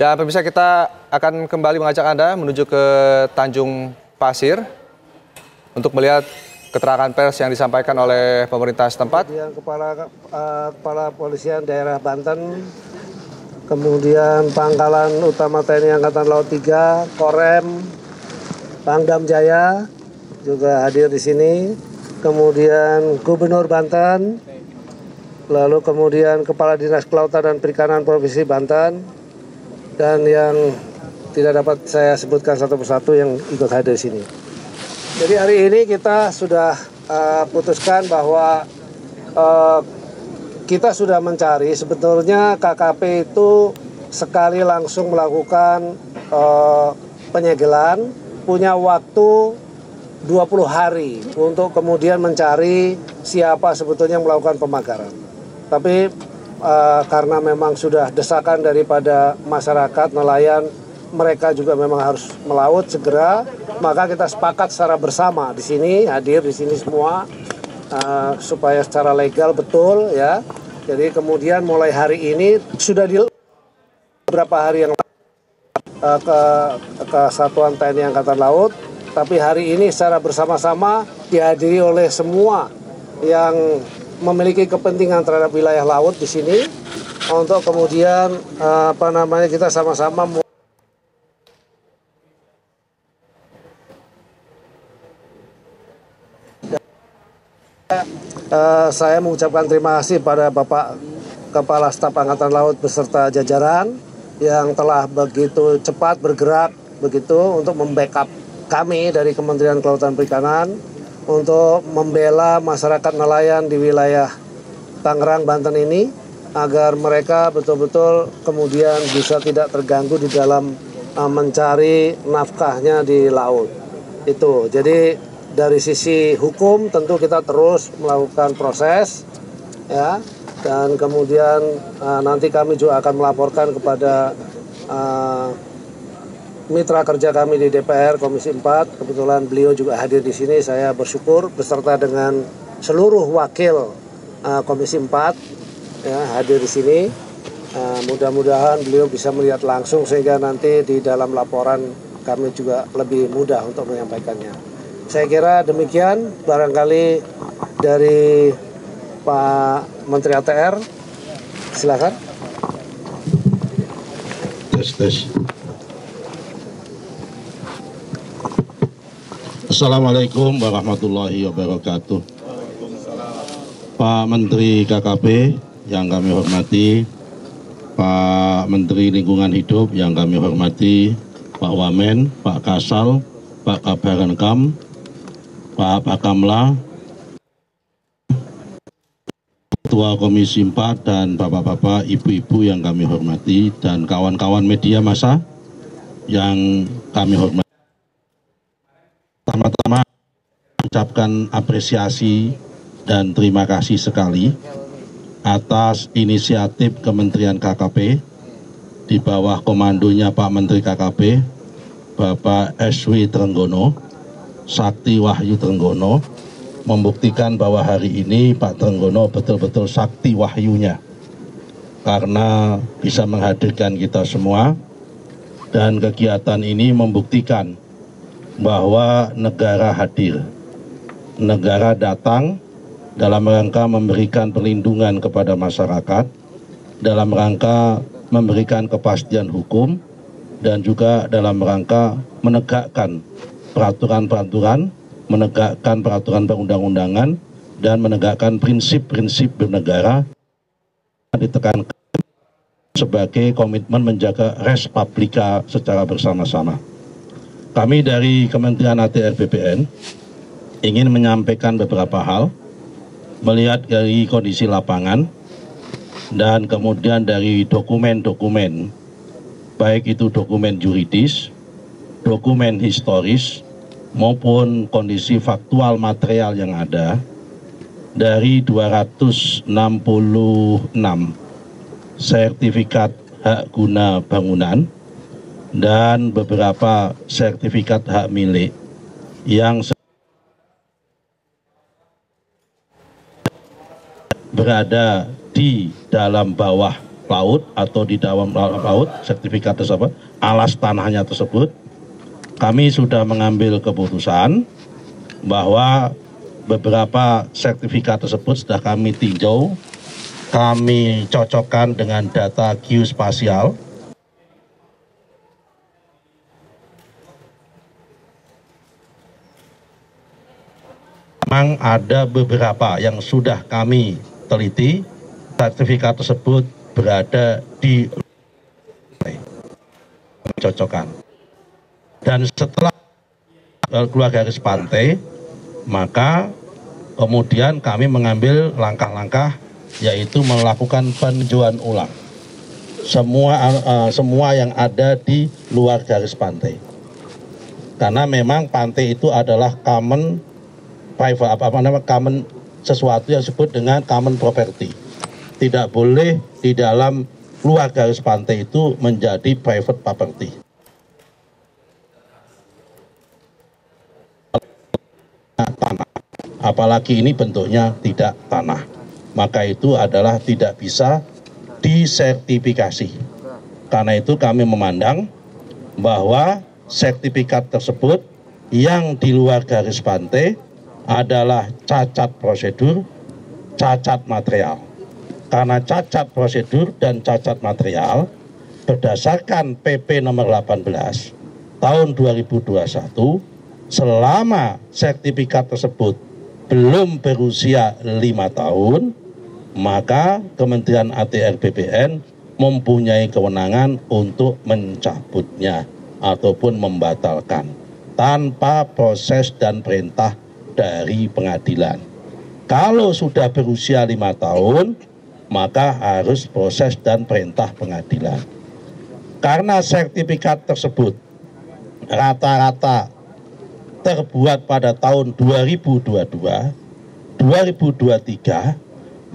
Dan pemirsa, kita akan kembali mengajak Anda menuju ke Tanjung Pasir untuk melihat keterangan pers yang disampaikan oleh pemerintah setempat. Kemudian Kepala Polisian Daerah Banten, kemudian Pangkalan Utama TNI Angkatan Laut 3, Korem, Pangdam Jaya juga hadir di sini. Kemudian Gubernur Banten, lalu kemudian Kepala Dinas Kelautan dan Perikanan Provinsi Banten, dan yang tidak dapat saya sebutkan satu persatu yang ikut hadir di sini. Jadi hari ini kita sudah putuskan bahwa kita sudah mencari, sebetulnya KKP itu sekali langsung melakukan penyegelan, punya waktu 20 hari untuk kemudian mencari siapa sebetulnya yang melakukan pemagaran. Tapi karena memang sudah desakan daripada masyarakat, nelayan, mereka juga memang harus melaut segera, maka kita sepakat secara bersama di sini, hadir di sini semua, supaya secara legal betul ya. Jadi kemudian mulai hari ini sudah di beberapa hari yang ke Satuan TNI Angkatan Laut, tapi hari ini secara bersama-sama dihadiri oleh semua yang memiliki kepentingan terhadap wilayah laut di sini, untuk kemudian kita sama-sama saya mengucapkan terima kasih pada Bapak Kepala Staf Angkatan Laut beserta jajaran yang telah begitu cepat bergerak begitu untuk membackup kami dari Kementerian Kelautan Perikanan untuk membela masyarakat nelayan di wilayah Tangerang, Banten ini, agar mereka betul-betul kemudian bisa tidak terganggu di dalam mencari nafkahnya di laut. Itu. Jadi dari sisi hukum tentu kita terus melakukan proses ya, dan kemudian nanti kami juga akan melaporkan kepada mitra kerja kami di DPR Komisi 4, kebetulan beliau juga hadir di sini. Saya bersyukur beserta dengan seluruh wakil Komisi 4 ya, hadir di sini. Mudah-mudahan beliau bisa melihat langsung sehingga nanti di dalam laporan kami juga lebih mudah untuk menyampaikannya. Saya kira demikian, barangkali dari Pak Menteri ATR, silakan. Tes. Assalamualaikum warahmatullahi wabarakatuh. Pak Menteri KKP yang kami hormati, Pak Menteri Lingkungan Hidup yang kami hormati, Pak Wamen, Pak Kasal, Pak Kabarenkam, Pak Bakamla, Ketua Komisi 4 dan Bapak-bapak, Ibu-ibu yang kami hormati, dan kawan-kawan media massa yang kami hormati. Pertama-tama mengucapkan apresiasi dan terima kasih sekali atas inisiatif Kementerian KKP di bawah komandonya Pak Menteri KKP, Bapak S.W. Trenggono, Sakti Wahyu Trenggono, membuktikan bahwa hari ini Pak Trenggono betul-betul sakti wahyunya karena bisa menghadirkan kita semua, dan kegiatan ini membuktikan bahwa negara hadir, negara datang dalam rangka memberikan perlindungan kepada masyarakat, dalam rangka memberikan kepastian hukum, dan juga dalam rangka menegakkan peraturan-peraturan, menegakkan peraturan perundang-undangan, dan menegakkan prinsip-prinsip bernegara, ditekankan sebagai komitmen menjaga res publica secara bersama-sama. Kami dari Kementerian ATR BPN ingin menyampaikan beberapa hal, melihat dari kondisi lapangan dan kemudian dari dokumen-dokumen, baik itu dokumen juridis, dokumen historis, maupun kondisi faktual material yang ada dari 266 sertifikat hak guna bangunan dan beberapa sertifikat hak milik yang berada di dalam bawah laut atau di dalam laut, sertifikat tersebut, alas tanahnya tersebut, kami sudah mengambil keputusan bahwa beberapa sertifikat tersebut sudah kami tinjau, kami cocokkan dengan data geospasial. Memang ada beberapa yang sudah kami teliti, sertifikat tersebut berada di cocokkan. Dan setelah keluar garis pantai, maka kemudian kami mengambil langkah-langkah, yaitu melakukan peninjauan ulang semua yang ada di luar garis pantai. Karena memang pantai itu adalah common sesuatu yang disebut dengan common property. Tidak boleh di dalam luar garis pantai itu menjadi private property. Tanah, apalagi ini bentuknya tidak tanah, maka itu adalah tidak bisa disertifikasi. Karena itu kami memandang bahwa sertifikat tersebut yang di luar garis pantai adalah cacat prosedur, cacat material. Karena cacat prosedur dan cacat material berdasarkan PP nomor 18 tahun 2021, selama sertifikat tersebut belum berusia 5 tahun, maka Kementerian ATR BPN mempunyai kewenangan untuk mencabutnya ataupun membatalkan tanpa proses dan perintah dari pengadilan. Kalau sudah berusia 5 tahun, maka harus proses dan perintah pengadilan. Karena sertifikat tersebut rata-rata terbuat pada tahun 2022, 2023,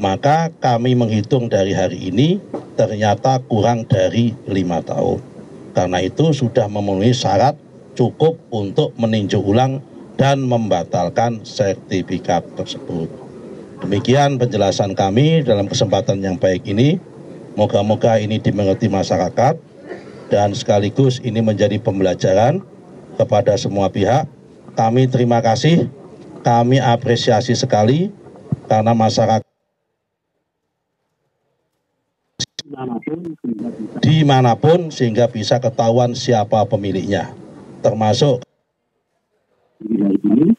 maka kami menghitung dari hari ini ternyata kurang dari 5 tahun. Karena itu sudah memenuhi syarat cukup untuk meninjau ulang dan membatalkan sertifikat tersebut. Demikian penjelasan kami dalam kesempatan yang baik ini. Moga-moga ini dimengerti masyarakat dan sekaligus ini menjadi pembelajaran kepada semua pihak. Kami terima kasih, kami apresiasi sekali karena masyarakat dimanapun sehingga bisa ketahuan siapa pemiliknya, termasuk ini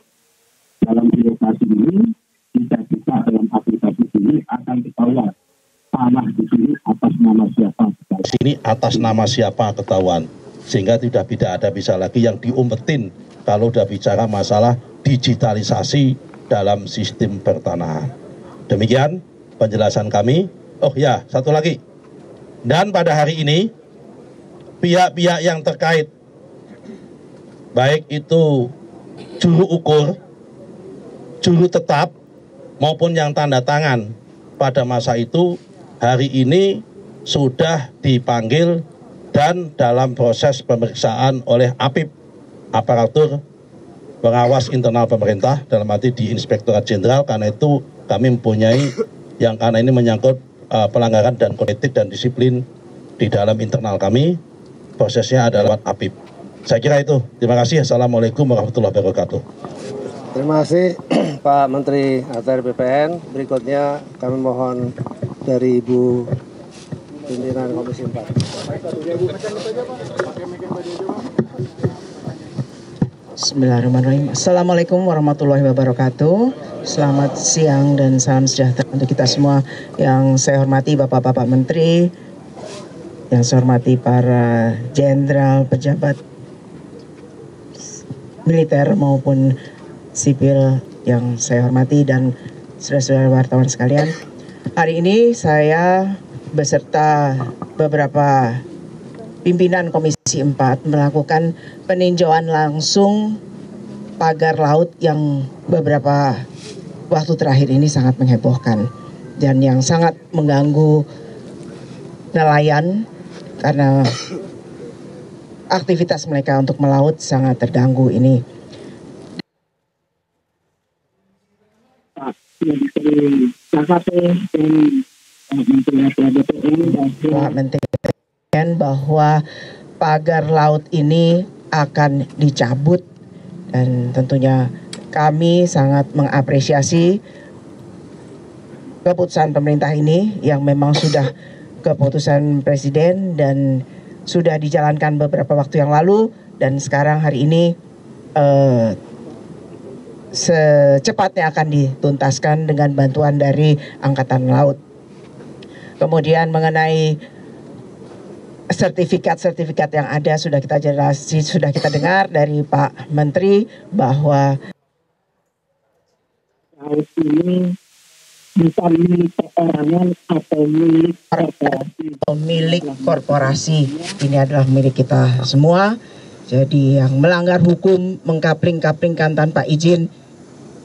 dalam birokrasi ini bisa dalam aplikasi ini akan ketahuan tanah di sini atas nama siapa. Di sini atas nama siapa ketahuan, sehingga tidak ada bisa lagi yang diumpetin kalau udah bicara masalah digitalisasi dalam sistem pertanahan. Demikian penjelasan kami. Oh ya, satu lagi. Dan pada hari ini pihak-pihak yang terkait, baik itu juru ukur, juru tetap, maupun yang tanda tangan pada masa itu, hari ini sudah dipanggil dan dalam proses pemeriksaan oleh APIP, Aparatur Pengawas Internal Pemerintah, dalam arti di Inspektorat Jenderal. Karena itu kami mempunyai yang karena ini menyangkut pelanggaran dan kode etik dan disiplin di dalam internal kami, prosesnya adalah APIP. Saya kira itu. Terima kasih. Assalamualaikum warahmatullahi wabarakatuh. Terima kasih Pak Menteri ATR BPN. Berikutnya kami mohon dari Ibu Pimpinan Komisi 4. Bismillahirrahmanirrahim. Assalamualaikum warahmatullahi wabarakatuh. Selamat siang dan salam sejahtera untuk kita semua. Yang saya hormati Bapak-Bapak Menteri, yang saya hormati para jenderal, pejabat militer maupun sipil yang saya hormati, dan saudara-saudara wartawan sekalian. Hari ini saya beserta beberapa pimpinan Komisi 4 melakukan peninjauan langsung pagar laut yang beberapa waktu terakhir ini sangat menghebohkan dan yang sangat mengganggu nelayan karena aktivitas mereka untuk melaut sangat terganggu ini. KKP dan Pak Menteri bahwa pagar laut ini akan dicabut, dan tentunya kami sangat mengapresiasi keputusan pemerintah ini yang memang sudah keputusan Presiden dan sudah dijalankan beberapa waktu yang lalu, dan sekarang hari ini secepatnya akan dituntaskan dengan bantuan dari Angkatan Laut. Kemudian mengenai sertifikat-sertifikat yang ada sudah kita dengar dari Pak Menteri bahwa laut ini bukan milik perorangan atau milik korporasi. Ini adalah milik kita semua. Jadi yang melanggar hukum, mengkapling-kaplingkan tanpa izin,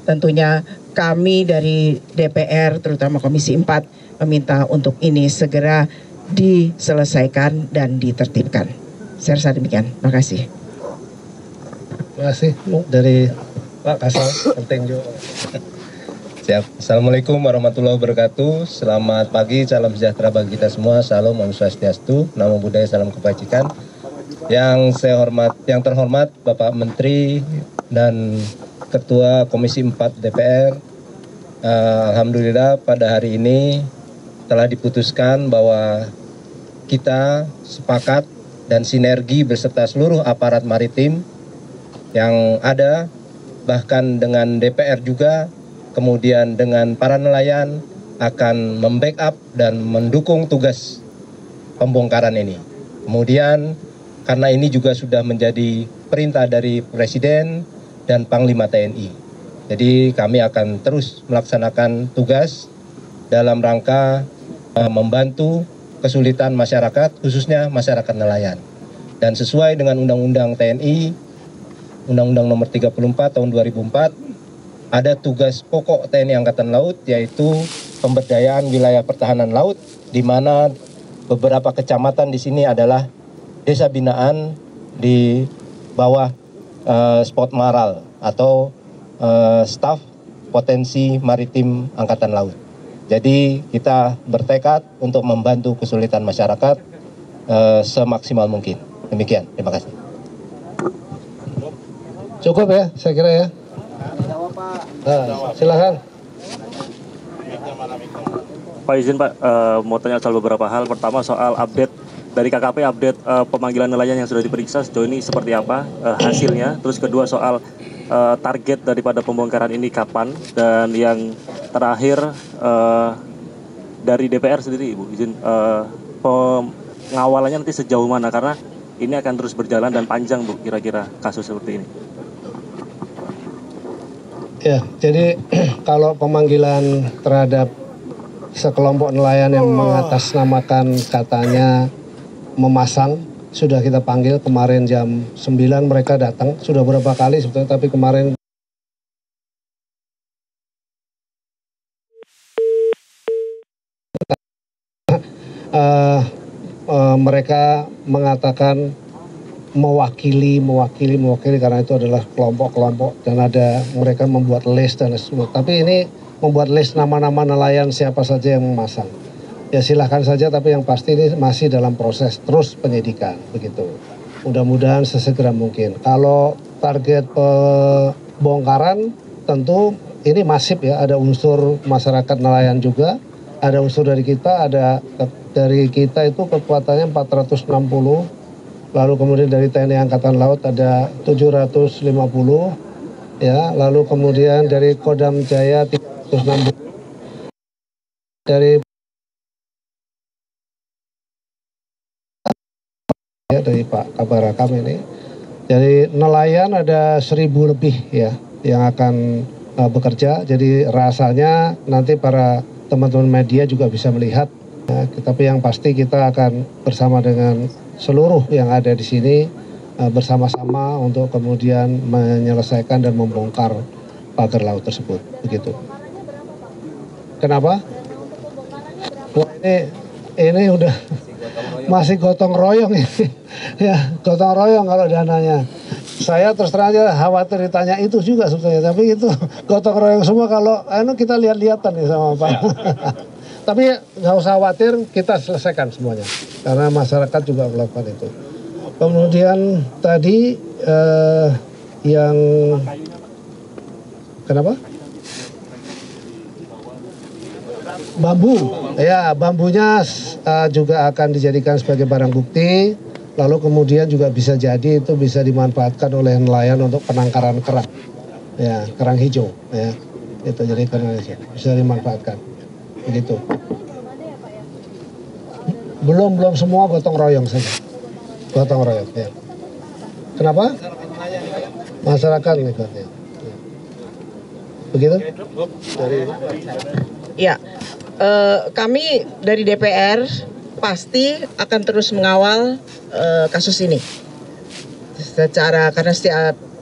tentunya kami dari DPR, terutama Komisi 4, meminta untuk ini segera diselesaikan dan ditertibkan. Saya rasa demikian. Terima kasih. Terima kasih dari Pak Kasal. Thank you. Siap. Assalamualaikum warahmatullahi wabarakatuh. Selamat pagi, salam sejahtera bagi kita semua. Salam Om Swastiastu, Namo Buddhaya, salam kebajikan. Yang terhormat Bapak Menteri dan Ketua Komisi 4 DPR. Alhamdulillah pada hari ini telah diputuskan bahwa kita sepakat dan sinergi beserta seluruh aparat maritim yang ada, bahkan dengan DPR juga, kemudian dengan para nelayan akan membackup dan mendukung tugas pembongkaran ini. Kemudian karena ini juga sudah menjadi perintah dari Presiden dan Panglima TNI. Jadi kami akan terus melaksanakan tugas dalam rangka membantu kesulitan masyarakat, khususnya masyarakat nelayan. Dan sesuai dengan Undang-Undang TNI, Undang-Undang Nomor 34 Tahun 2004, ada tugas pokok TNI Angkatan Laut, yaitu pemberdayaan wilayah pertahanan laut, di mana beberapa kecamatan di sini adalah desa binaan di bawah Spot Maral atau staf potensi maritim Angkatan Laut. Jadi kita bertekad untuk membantu kesulitan masyarakat semaksimal mungkin. Demikian, terima kasih. Cukup ya, saya kira ya. Silakan. Pak izin Pak, mau tanya soal beberapa hal. Pertama soal update dari KKP, update pemanggilan nelayan yang sudah diperiksa sejauh ini seperti apa hasilnya. Terus kedua soal target daripada pembongkaran ini kapan, dan yang terakhir dari DPR sendiri Ibu izin pengawalannya nanti sejauh mana, karena ini akan terus berjalan dan panjang Bu kira-kira kasus seperti ini. Ya, jadi kalau pemanggilan terhadap sekelompok nelayan yang mengatasnamakan katanya memasang, sudah kita panggil kemarin jam 9 mereka datang, sudah berapa kali sebetulnya, tapi kemarin mereka mengatakan mewakili karena itu adalah kelompok-kelompok, dan ada mereka membuat list dan sebagainya. Tapi ini membuat list nama-nama nelayan siapa saja yang memasang. Ya silahkan saja, tapi yang pasti ini masih dalam proses terus penyidikan begitu. Mudah-mudahan sesegera mungkin. Kalau target pembongkaran tentu ini masif ya, ada unsur masyarakat nelayan juga, ada unsur dari kita, ada dari kita itu kekuatannya 460. Lalu kemudian dari TNI Angkatan Laut ada 750, ya. Lalu kemudian dari Kodam Jaya 360, dari Pak Kabar Rakam ini. Jadi nelayan ada 1000 lebih ya yang akan bekerja. Jadi rasanya nanti para teman-teman media juga bisa melihat. Ya, tapi yang pasti kita akan bersama dengan seluruh yang ada di sini bersama-sama untuk kemudian menyelesaikan dan membongkar pagar laut tersebut, begitu. Kenapa? Wah, ini udah masih gotong royong ini, ya gotong royong kalau dananya. Saya terus terang aja khawatir ditanya itu juga sebetulnya, tapi itu gotong royong semua kalau kita lihat-lihatan ya sama Pak. Tapi nggak usah khawatir, kita selesaikan semuanya karena masyarakat juga melakukan itu. Kemudian tadi yang kenapa? Bambu, ya bambunya juga akan dijadikan sebagai barang bukti. Lalu kemudian juga bisa jadi itu bisa dimanfaatkan oleh nelayan untuk penangkaran kerang, ya kerang hijau, ya itu jadi kerang hijau bisa dimanfaatkan, begitu. Belum semua gotong royong saja, gotong royong, ya. Kenapa? Masyarakat ikutnya. Begitu? Ya, kami dari DPR pasti akan terus mengawal kasus ini. Karena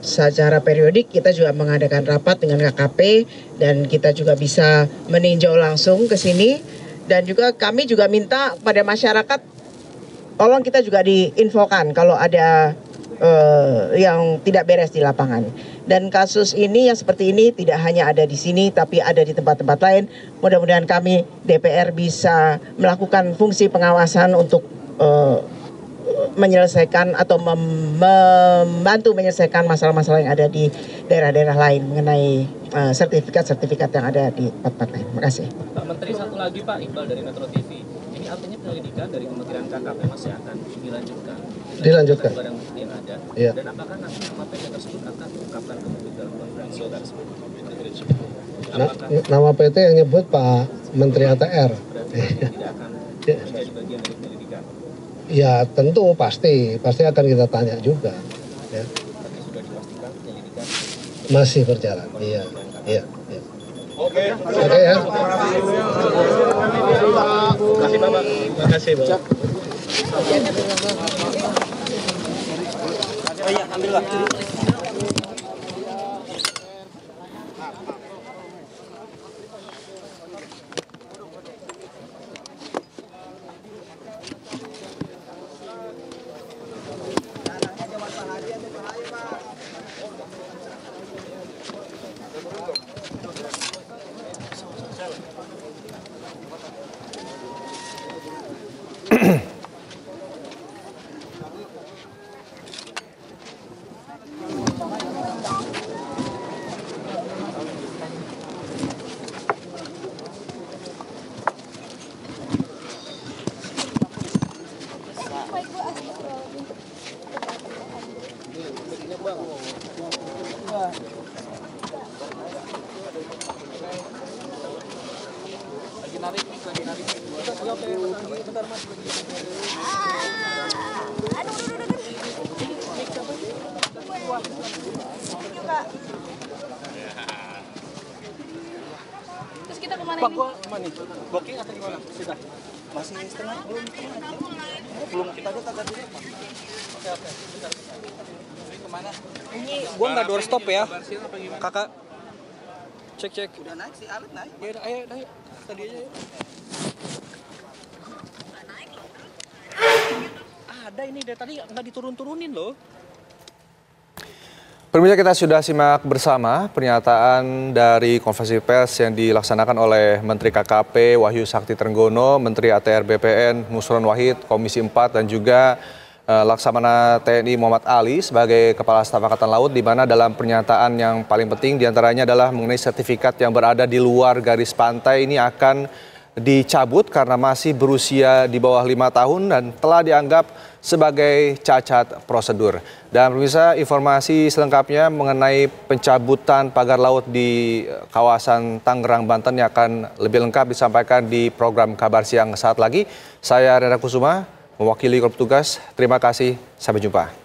secara periodik kita juga mengadakan rapat dengan KKP dan kita juga bisa meninjau langsung ke sini, dan juga kami juga minta pada masyarakat tolong kita juga diinfokan kalau ada yang tidak beres di lapangan. Dan kasus ini yang seperti ini tidak hanya ada di sini tapi ada di tempat-tempat lain. Mudah-mudahan kami DPR bisa melakukan fungsi pengawasan untuk menyelesaikan atau membantu menyelesaikan masalah-masalah yang ada di daerah-daerah lain mengenai sertifikat-sertifikat yang ada di tempat-tempat lain. Terima kasih. Pak Menteri, satu lagi Pak Iqbal dari Metro TV. Ini artinya penyelidikan dari Kementerian KKP masih akan dilanjutkan. Dilanjutkan. Barang bukti yang ada. Ya. Dan apakah nanti nama PT tersebut akan diungkapkan ke publik dalam konferensi pers? Nama PT yang nyebut Pak Menteri ATR. Tidak akan menjadi bagian dari penyelidikan. Ya tentu pasti akan kita tanya juga. Ya. Tapi sudah dipastikan penyelidikan Masih berjalan. Iya. Oke ya. Terima kasih Bapak. Terus kita kemana Bang, ini? gua kemana nih? Booking atau gimana? Sudah. Masih setengah? Belum kita ada tanda dulu. Oke. Ini kemana? Ini gua nggak doorstop ya. Kakak. Cek. Udah naik sih, alat naik. Ya udah, ayo naik. Tadi aja. Ada ini dari tadi nggak diturun-turunin loh. Pemirsa, kita sudah simak bersama pernyataan dari konferensi pers yang dilaksanakan oleh Menteri KKP Wahyu Sakti Trenggono, Menteri ATR BPN Nusron Wahid, Komisi 4, dan juga Laksamana TNI Muhammad Ali sebagai Kepala Staf Angkatan Laut, di mana dalam pernyataan yang paling penting diantaranya adalah mengenai sertifikat yang berada di luar garis pantai ini akan dicabut karena masih berusia di bawah 5 tahun dan telah dianggap sebagai cacat prosedur. Dan pemirsa, informasi selengkapnya mengenai pencabutan pagar laut di kawasan Tangerang, Banten yang akan lebih lengkap disampaikan di program Kabar Siang saat lagi. Saya Rena Kusuma, mewakili korps tugas. Terima kasih, sampai jumpa.